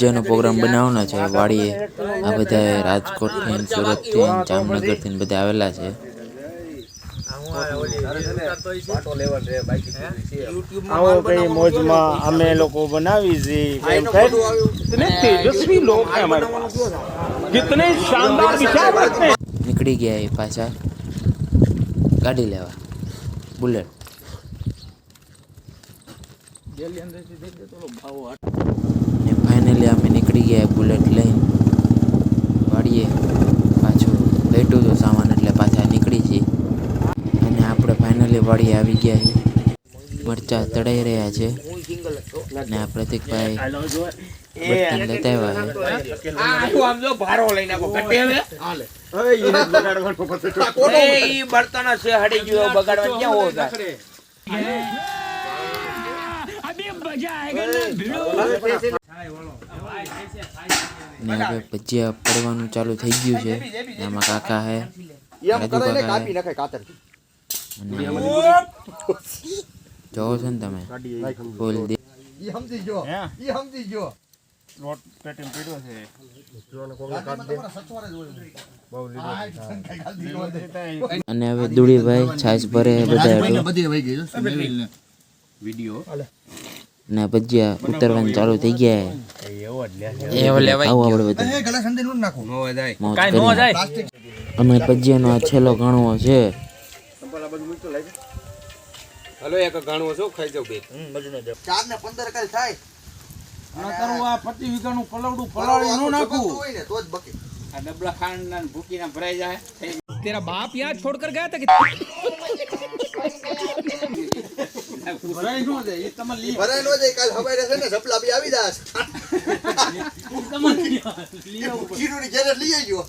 ભજીયાનો programme બનાવવાનો છે વાડીએ. આ બધા રાજકોટથી, સુરતથી, જામનગરથી બધા આવેલા છે. આવો કઈ મોજમાં અમે લોકો બનાવી છીએ. कितने तेजस्वी लोग हैं हमारे पास, कितने शानदार विचार रखते हैं. નીકળી ગયા એ પાછા ગાડી લેવા બુલેટ. ને ફાઇનલી અમે નીકળી ગયા બુલેટ લઈને વાડીએ. પાછું લેટું હતું સામાન એટલે પાછા નીકળી છીએ. અને આપણે ફાઇનલી વાડીએ આવી ગયા છીએ. મરચા તળાઈ રહ્યા છે ને આ પ્રતિકભાઈ બર્તન લેતા ને હવે ભજીયા પડવાનું ચાલુ થઈ ગયું છે. એમાં કાકા હે, રાજુ કાકા હે. જોવો છો ને તમે ફૂલ અને હવે દુડીભાઈ છાશ ભરે બધા ને ભજીયા ઉતરવાનું ચાલુ થઈ ગયા. અમે ભજીયાનો આ છેલ્લો ગણવો છે. હલો એક ગાણવો છો ખાઈ જાવ બે 4 ને 15 કાલ થાય. ના કરું આ 25 વીઘાનું પલવડું પલાળી નો નાખું હોય ને તો જ બકે. આ ડબલા ખાંડના ભૂકીના ભરાઈ જાય. તેરા બાપ યહાં છોડકર ગયા હતા કે ભરાઈ નો જાય. એ તમને લી ભરાઈ નો જાય. કાલ હવારે છે ને ઝપલા બી આવી જાસ. તમને લી આવું કીરુની ઘરે લઈ આવજો.